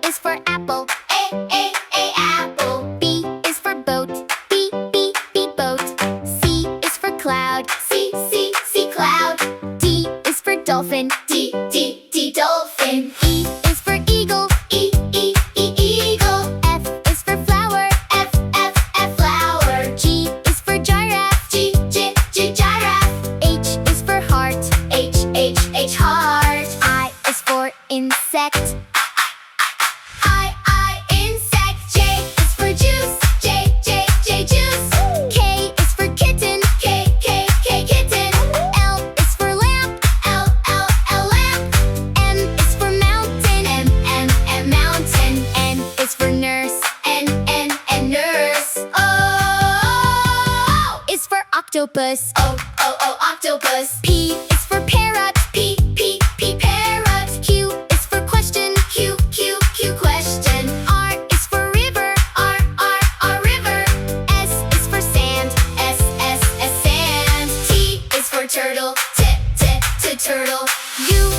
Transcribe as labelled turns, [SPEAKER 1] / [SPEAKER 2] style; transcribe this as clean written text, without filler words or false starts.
[SPEAKER 1] is for apple. A apple. B is for boat. B boat. C is for cloud. C cloud. D is for dolphin. D dolphin. E is for eagle. E eagle. F is for flower. F flower. G is for giraffe. G giraffe. H is for heart. H heart. I is for insect. I insect. J is for juice. J juice. K is for kitten. K kitten. L is for lamp. L lamp. M is for mountain. M mountain. N is for nurse. N nurse. O is for octopus. O octopus. P is for parrot. P parrot. Q is for question. Q question. R is for river. R river. S is for sand. S sand. T is for turtle. T turtle. U